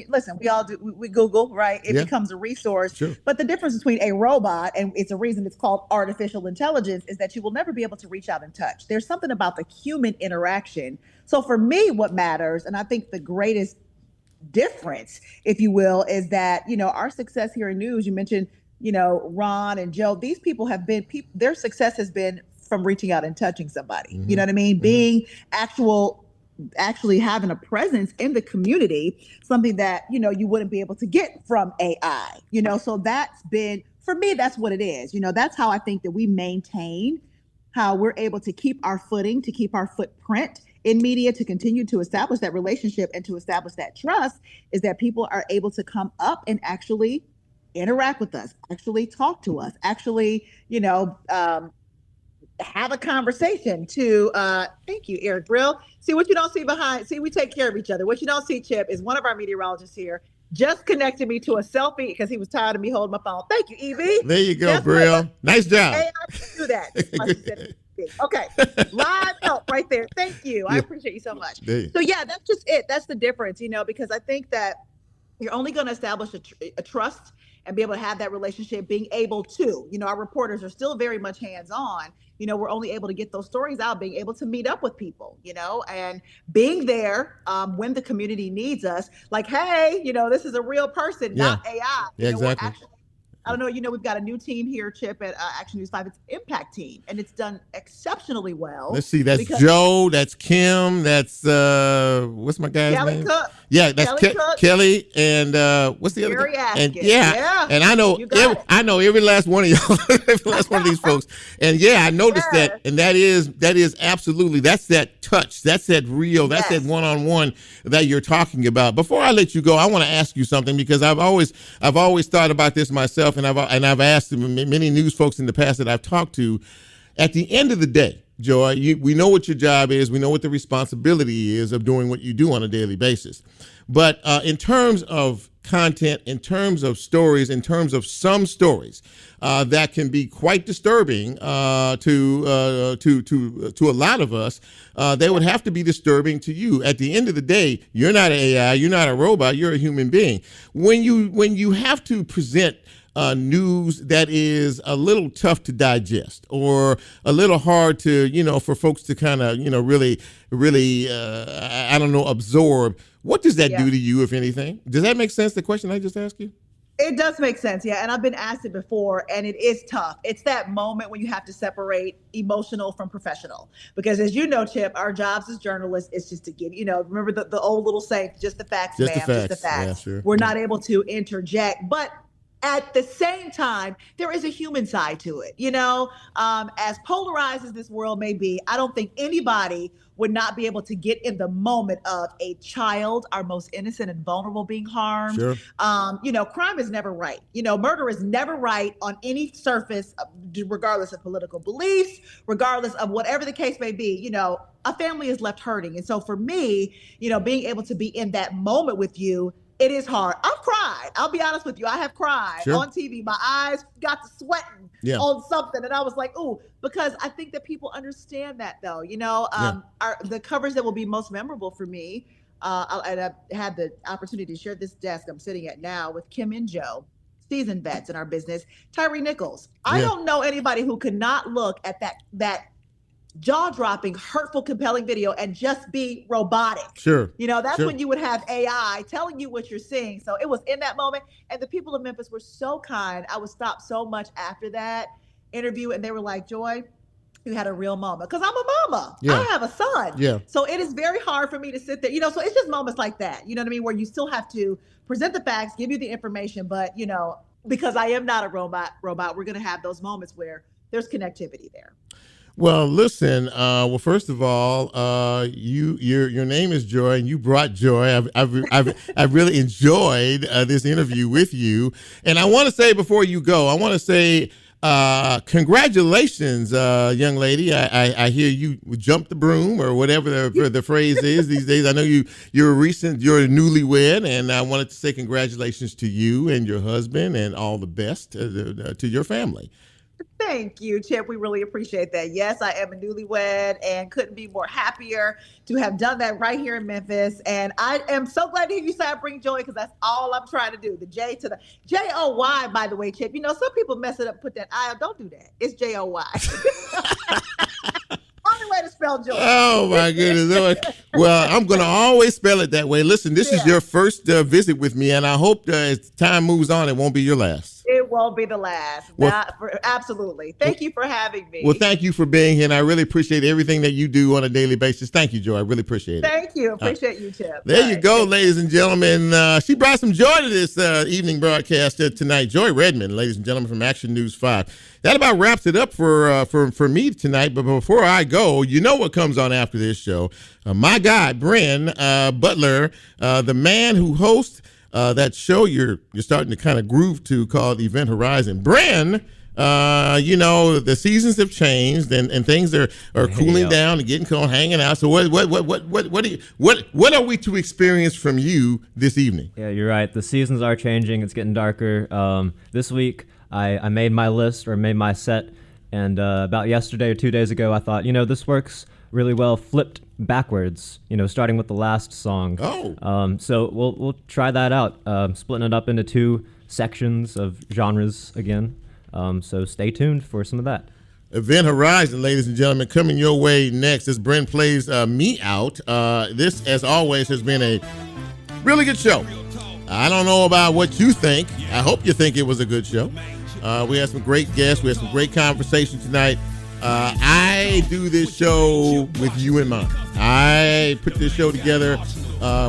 Listen, we all do. We Google, right? It becomes a resource. Sure. But the difference between a robot, and it's a reason it's called artificial intelligence, is that you will never be able to reach out and touch. There's something about the human interaction. So for me, what matters, and I think the greatest difference, if you will, is that our success here in news, you mentioned Ron and Joe, these people have been their success has been from reaching out and touching somebody. You know what I mean? Being actually having a presence in the community, something that you wouldn't be able to get from AI. So that's been, for me, that's what it is. That's how I think that we maintain how we're able to keep our footing, to keep our footprint in media, to continue to establish that relationship and to establish that trust, is that people are able to come up and actually interact with us, actually talk to us, actually, have a conversation to, thank you, Eric Brill. See, what you don't see we take care of each other. What you don't see, Chip, is one of our meteorologists here just connected me to a selfie because he was tired of me holding my phone. Thank you, Evie. There you go, Brill. Nice job. Hey, I can do that. Okay, live help right there. Thank you. I appreciate you so much. So yeah, that's just it. That's the difference, because I think that you're only going to establish a trust and be able to have that relationship, being able to, our reporters are still very much hands-on. We're only able to get those stories out, being able to meet up with people, and being there when the community needs us. Like, hey, this is a real person, not AI. Yeah, exactly. I don't know, we've got a new team here, Chip, at Action News 5. It's Impact Team, and it's done exceptionally well. Let's see, that's Joe, that's Kim, that's, what's my guy's name? Cook. Yeah, that's Kelly, and what's the other guy? And and I know every last one of y'all, every last one of these folks. And I noticed that, and that is absolutely, that's that touch, that's that real, that's that one-on-one that you're talking about. Before I let you go, I want to ask you something, because I've always thought about this myself. And I've asked many news folks in the past that I've talked to. At the end of the day, Joy, we know what your job is. We know what the responsibility is of doing what you do on a daily basis. But in terms of content, in terms of stories, in terms of some stories that can be quite disturbing to a lot of us, they would have to be disturbing to you. At the end of the day, you're not an AI, you're not a robot, you're a human being. When you have to present news that is a little tough to digest or a little hard to, for folks to kind of, really, absorb. What does that do to you, if anything? Does that make sense, the question I just asked you? It does make sense, yeah. And I've been asked it before, and it is tough. It's that moment when you have to separate emotional from professional. Because as you know, Chip, our jobs as journalists is just to give, remember the old little saying, just the facts, ma'am, just the facts. Yeah, sure. We're not able to interject. But at the same time, there is a human side to it. As polarized as this world may be, I don't think anybody would not be able to get in the moment of a child, our most innocent and vulnerable, being harmed. Sure. Crime is never right. Murder is never right on any surface, regardless of political beliefs, regardless of whatever the case may be. A family is left hurting. And so for me, being able to be in that moment with you, it is hard. I've cried. I'll be honest with you. I have cried on TV. My eyes got to sweating on something. And I was like, ooh, because I think that people understand that, though. The coverage that will be most memorable for me, and I've had the opportunity to share this desk I'm sitting at now with Kim and Joe, seasoned vets in our business, Tyree Nichols. I don't know anybody who could not look at that jaw-dropping, hurtful, compelling video and just be robotic. Sure. That's when you would have AI telling you what you're seeing. So it was in that moment. And the people of Memphis were so kind. I was stopped so much after that interview, and they were like, Joy, you had a real mama. Because I'm a mama. I have a son. Yeah. So it is very hard for me to sit there. So it's just moments like that, you know what I mean, where you still have to present the facts, give you the information. But, because I am not a robot, we're going to have those moments where there's connectivity there. Well, listen. First of all, your name is Joy, and you brought joy. I've really enjoyed this interview with you, and I want to say before you go, congratulations, young lady. I hear you jumped the broom or whatever the phrase is these days. I know you're newlywed, and I wanted to say congratulations to you and your husband, and all the best to your family. Thank you, Chip. We really appreciate that. Yes, I am a newlywed and couldn't be more happier to have done that right here in Memphis. And I am so glad to hear you say I bring joy, because that's all I'm trying to do. The J to the J-O-Y, by the way, Chip. Some people mess it up, put that I. Don't do that. It's J-O-Y. Only way to spell joy. Oh, my goodness. Well, I'm going to always spell it that way. Listen, this is your first visit with me, and I hope as time moves on, it won't be your last. It won't be the last. Absolutely. Thank you for having me. Well, thank you for being here, and I really appreciate everything that you do on a daily basis. Thank you, Joy. I really appreciate it. Thank you. Appreciate you, Chip. There you go, ladies and gentlemen. She brought some joy to this evening broadcast tonight. Joy Redmond, ladies and gentlemen, from Action News 5. That about wraps it up for me tonight. But before I go, you know what comes on after this show. My guy, Bren Butler, the man who hosts that show you're starting to kind of groove to, called Event Horizon. Bren, the seasons have changed and things are cooling down and getting cold, hanging out. So what are we to experience from you this evening? Yeah, you're right. The seasons are changing. It's getting darker. This week I made my list, or made my set, and about yesterday or 2 days ago I thought, this works really well flipped backwards, starting with the last song. So we'll try that out, splitting it up into two sections of genres again. So stay tuned for some of that. Event Horizon, ladies and gentlemen, coming your way next as Brent plays Me Out. This, as always, has been a really good show. I don't know about what you think. I hope you think it was a good show. We had some great guests. We had some great conversation tonight. I do this show with you in mind. I put this show together.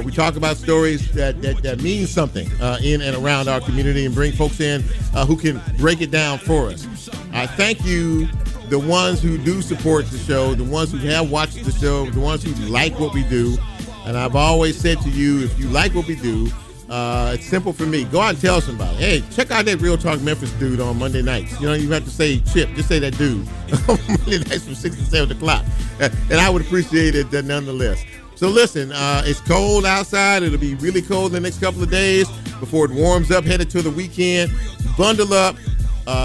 We talk about stories that mean something in and around our community, and bring folks in who can break it down for us. I thank you, the ones who do support the show, the ones who have watched the show, the ones who like what we do. And I've always said to you, if you like what we do, it's simple for me. Go out and tell somebody, hey, check out that Real Talk Memphis dude on Monday nights. You have to say Chip, just say that dude on Monday nights from 6 to 7 o'clock. And I would appreciate it nonetheless. So listen, it's cold outside. It'll be really cold the next couple of days before it warms up, headed to the weekend. Bundle up.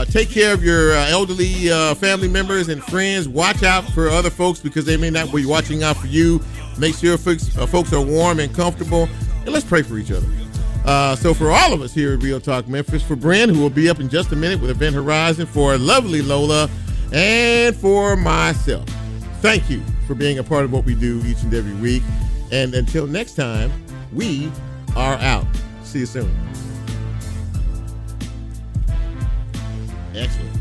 Take care of your elderly family members and friends. Watch out for other folks, because they may not be watching out for you. Make sure folks are warm and comfortable. And let's pray for each other. So for all of us here at Real Talk Memphis, for Bren, who will be up in just a minute with Event Horizon, for lovely Lola, and for myself, thank you for being a part of what we do each and every week. And until next time, we are out. See you soon. Excellent.